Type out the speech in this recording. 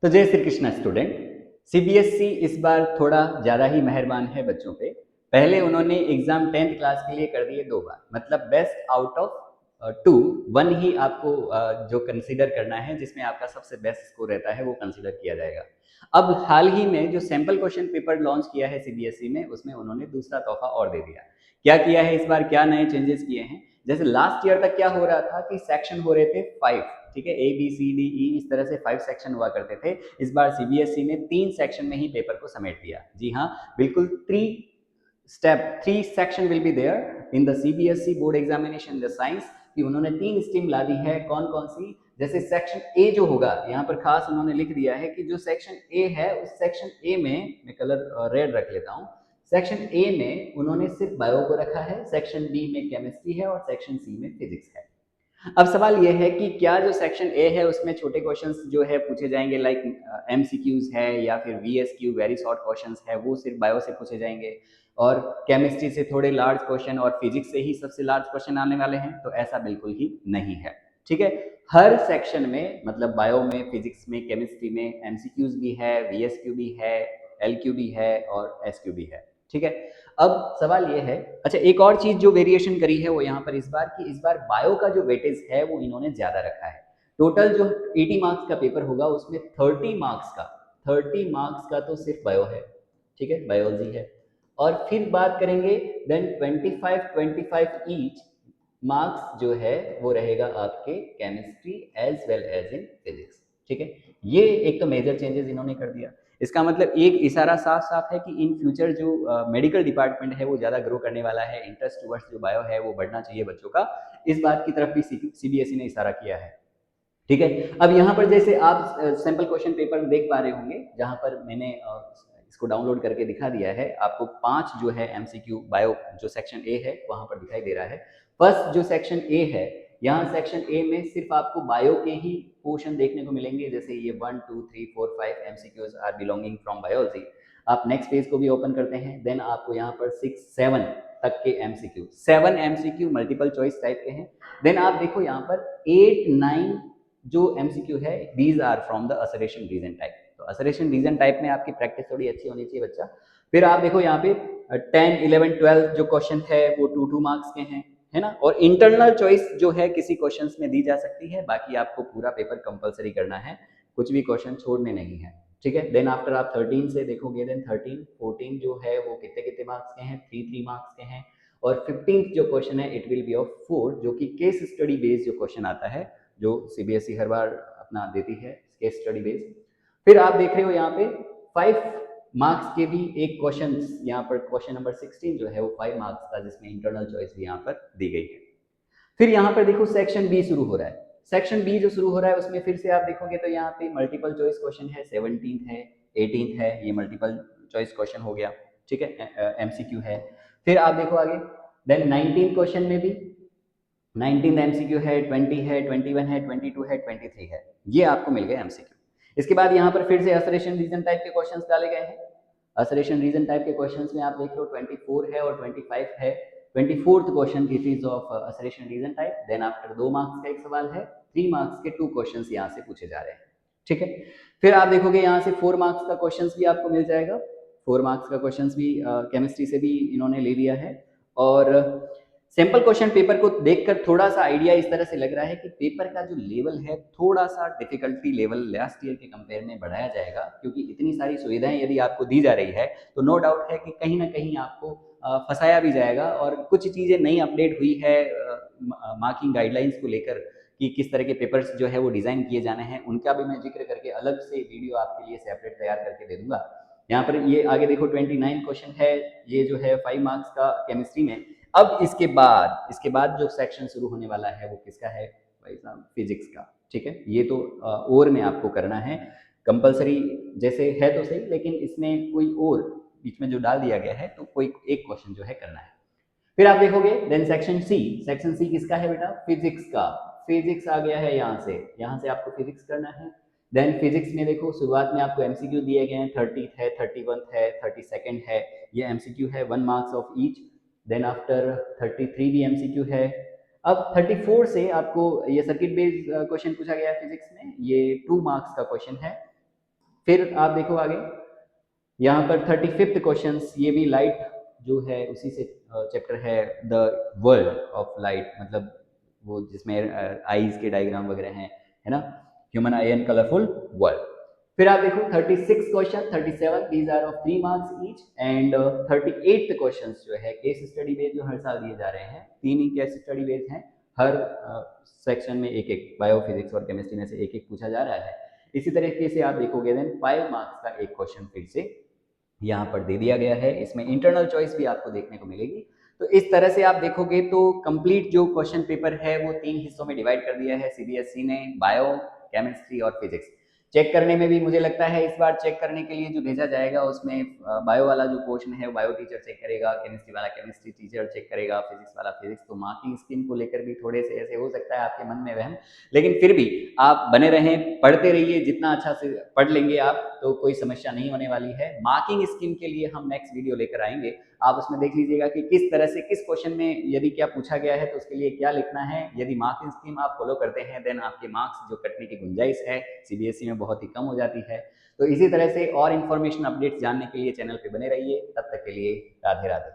तो जय Shri Krishna student. CBSE इस बार थोड़ा ज़्यादा ही मेहरबान है बच्चों पे। पहले उन्होंने एग्जाम 10th क्लास के लिए कर दिए 2 बार, मतलब बेस्ट आउट ऑफ 2 1 ही आपको जो कंसीडर करना है, जिसमें आपका सबसे बेस्ट स्कोर रहता है वो कंसीडर किया जाएगा। अब हाल ही में जो सैंपल क्वेश्चन पेपर लॉन्च किया है सीबीएसई में, उसमें उन्होंने दूसरा तोहफा और दे दिया। क्या किया है इस बार, क्या नए चेंजेस किए हैं? जैसे लास्ट ईयर तक क्या हो रहा था कि सेक्शन हो रहे थे 5, ठीक है, A B C D E, इस तरह से 5 सेक्शन हुआ करते थे। इस बार सीबीएसई ने 3 सेक्शन में ही पेपर को समेट दिया। जी हाँ, बिल्कुल 3 section will be there in the CBSE board examination the science, कि उन्होंने 3 स्ट्रीम ला दी है। कौन कौन सी? जैसे सेक्शन ए जो होगा, यहाँ पर खास उन्होंने लिख दिया है कि जो सेक्शन ए है, उस सेक्शन ए में मैं कलर रेड रख लेता हूँ। सेक्शन ए में उन्होंने सिर्फ बायो को रखा है, सेक्शन बी में केमिस्ट्री है और सेक्शन सी में फिजिक्स है। अब सवाल यह है कि क्या जो सेक्शन ए है उसमें छोटे क्वेश्चंस जो है पूछे जाएंगे, लाइक एमसीक्यूज है, या फिर वीएसक्यू वेरी शॉर्ट क्वेश्चंस है, वो सिर्फ बायो से पूछे जाएंगे, और केमिस्ट्री से थोड़े लार्ज क्वेश्चन और फिजिक्स से ही सबसे लार्ज क्वेश्चन आने वाले हैं? तो ऐसा बिल्कुल ही नहीं है। ठीक है, हर सेक्शन में, मतलब बायो में, फिजिक्स में, केमिस्ट्री में एमसीक्यूज भी है, वीएसक्यू भी है, एलक्यू भी है और एसक्यू भी है। ठीक है, अब सवाल ये है, अच्छा एक और चीज जो वेरिएशन करी है वो यहाँ पर इस बार, कि इस बार बायो का जो वेटेज है वो इन्होंने ज्यादा रखा है। टोटल जो 80 मार्क्स का पेपर होगा उसमें 30 मार्क्स का तो सिर्फ बायो है, ठीक है, बायोलॉजी है। और फिर बात करेंगे, देन 25 ईच मार्क्स जो है वो रहेगा आपके chemistry as well as in physics. ठीक है, ये एक तो मेजर चेंजेस इन्होंने कर दिया। इसका मतलब एक इशारा साफ साफ है कि इन फ्यूचर जो मेडिकल डिपार्टमेंट है वो ज़्यादा ग्रो करने वाला है, इंटरेस्ट टुवर्ड्स जो बायो है वो बढ़ना चाहिए बच्चों का। इस बात की तरफ भी सीबीएसई ने इशारा किया है। ठीक है, अब यहाँ पर जैसे आप सैंपल क्वेश्चन पेपर देख पा रहे होंगे, जहाँ पर मैंने इसको डाउनलोड करके दिखा दिया है आपको। 5 जो है एमसीक्यू बायो जो सेक्शन ए है वहाँ पर दिखाई दे रहा है। फर्स्ट जो सेक्शन ए है, यहाँ सेक्शन ए में सिर्फ आपको बायो के ही पोर्शन देखने को मिलेंगे, जैसे ये 1 2 3 4 5 MCQs are belonging from biology. आप नेक्स्ट पेज को भी ओपन करते हैं, देन आपको यहाँ पर 6 7 तक के MCQ, 7 MCQ multiple choice type के हैं। देन आप देखो यहाँ पर 8 9 जो एमसीक्यू है, these are from the assertion reason type. तो असरेशन रीजन टाइप में आपकी प्रैक्टिस थोड़ी अच्छी होनी चाहिए बच्चा। फिर आप देखो यहाँ पे 10 11 12 जो क्वेश्चन है वो 2 मार्क्स के हैं, है ना। और इंटरनल चॉइस जो है किसी क्वेश्चंस में दी जा सकती है, बाकी आपको पूरा पेपर कंपलसरी करना है, कुछ भी क्वेश्चन छोड़ने नहीं है। ठीक है, देन आफ्टर आप 13 से देखोगे, देन 13 14 जो है वो कितने कितने मार्क्स के हैं, 3 मार्क्स के हैं। और 15th जो क्वेश्चन है इट विल बी ऑफ 4, जो कि केस स्टडी बेस्ड जो क्वेश्चन आता है, जो सीबीएसई हर बार अपना देती है, केस स्टडी बेस्ड। फिर आप देख रहे हो यहाँ पे 5 मार्क्स के भी एक क्वेश्चन, यहाँ पर क्वेश्चन नंबर 16 जो है वो 5 मार्क्स का, जिसमें इंटरनल चॉइस भी यहाँ पर दी गई है। फिर यहाँ पर देखो सेक्शन बी शुरू हो रहा है। सेक्शन बी जो शुरू हो रहा है उसमें फिर से आप देखोगे तो यहाँ पे मल्टीपल चॉइस क्वेश्चन है, 17th है, 18th है, ये मल्टीपल चॉइस क्वेश्चन हो गया। ठीक है, एमसीक्यू है। फिर आप देखो आगे, देन 19 क्वेश्चन में भी 19 एमसीक्यू है, 20 है, 21 है, 22 है, 23 है, ये आपको मिल गए एमसीक्यू। इसके बाद यहाँ पर फिर से असरेशन रीजन टाइप के क्वेश्चंस डाले गए हैं। असरेशन रीजन टाइप के क्वेश्चंस में आप देख रहे हो 24 है और 25 है। 24th question it is of assertion reason type. Then after 2 marks का एक सवाल है, 3 मार्क्स के 2 क्वेश्चंस यहाँ से पूछे जा रहे हैं। ठीक है, फिर आप देखोगे यहाँ से 4 मार्क्स का क्वेश्चंस भी आपको मिल जाएगा। 4 मार्क्स का क्वेश्चंस भी केमिस्ट्री से भी इन्होंने ले लिया है। और सैंपल क्वेश्चन पेपर को देखकर थोड़ा सा आइडिया इस तरह से लग रहा है कि पेपर का जो लेवल है, थोड़ा सा डिफिकल्टी लेवल लास्ट ईयर के कंपेयर में बढ़ाया जाएगा, क्योंकि इतनी सारी सुविधाएं यदि आपको दी जा रही है तो नो डाउट है कि कहीं ना कहीं आपको फंसाया भी जाएगा। और कुछ चीज़ें नई अपडेट हुई है मार्किंग गाइडलाइंस को लेकर, कि किस तरह के पेपर्स जो है वो डिज़ाइन किए जाने हैं, उनका भी मैं जिक्र करके अलग से वीडियो आपके लिए सेपरेट तैयार करके दे दूंगा। यहाँ पर ये आगे देखो 29 क्वेश्चन है, ये जो है 5 मार्क्स का केमिस्ट्री में। अब इसके बाद जो सेक्शन शुरू होने वाला है वो किसका है भाई साहब? फिजिक्स का। ठीक है, ये तो और में आपको करना है कंपलसरी, जैसे है तो सही, लेकिन इसमें कोई और बीच में जो डाल दिया गया है, तो कोई एक क्वेश्चन जो है करना है। फिर आप देखोगे देन सेक्शन सी किसका है बेटा? फिजिक्स का। फिजिक्स आ गया है, यहाँ से आपको फिजिक्स करना है। देन फिजिक्स में देखो शुरुआत में आपको एमसीक्यू दिए गए हैं, 30 है, 31 है, 32 है, ये एमसीक्यू है, 1 marks of each. Then after 33 भी एमसीक्यू है। अब 34 से आपको ये सर्किट बेस्ड क्वेश्चन पूछा गया है फिजिक्स में, ये 2 मार्क्स का क्वेश्चन है। फिर आप देखो आगे, यहाँ पर 35th क्वेश्चन, ये भी लाइट जो है उसी से चैप्टर है, द वर्ल्ड ऑफ लाइट, मतलब वो जिसमें आईज के डायग्राम वगैरह हैं, है ना, human eye and colourful world. फिर आप देखो 36 question, 37 these are of 3 marks each, and 38th question जो है केस स्टडी बेस्ड, जो हर साल दिए जा रहे हैं, 3 ही केस स्टडी बेस्ड हैं, हर सेक्शन में एक एक, बायो, फिजिक्स और केमिस्ट्री में से एक एक पूछा जा रहा है। इसी तरीके से आप देखोगे देन 5 मार्क्स का एक क्वेश्चन फिर से यहाँ पर दे दिया गया है, इसमें इंटरनल चॉइस भी आपको देखने को मिलेगी। तो इस तरह से आप देखोगे तो कंप्लीट जो क्वेश्चन पेपर है वो 3 हिस्सों में डिवाइड कर दिया है सीबीएसई ने, बायो, केमिस्ट्री और फिजिक्स। चेक करने में भी मुझे लगता है इस बार चेक करने के लिए जो भेजा जाएगा उसमें बायो वाला जो पोर्शन है बायो टीचर चेक करेगा, केमिस्ट्री वाला केमिस्ट्री टीचर चेक करेगा, फिजिक्स वाला फिजिक्स। तो मार्किंग स्कीम को लेकर भी थोड़े से ऐसे हो सकता है आपके मन में वहम, लेकिन फिर भी आप बने रहें, पढ़ते रहिए, जितना अच्छा से पढ़ लेंगे आप तो कोई समस्या नहीं होने वाली है। मार्किंग स्कीम के लिए हम नेक्स्ट वीडियो लेकर आएंगे, आप उसमें देख लीजिएगा कि किस तरह से किस क्वेश्चन में यदि क्या पूछा गया है तो उसके लिए क्या लिखना है। यदि मार्किंग स्कीम आप फॉलो करते हैं देन आपके मार्क्स जो कटने की गुंजाइश है सीबीएसई में बहुत ही कम हो जाती है। तो इसी तरह से और इन्फॉर्मेशन अपडेट्स जानने के लिए चैनल पे बने रहिए, तब तक के लिए राधे राधे।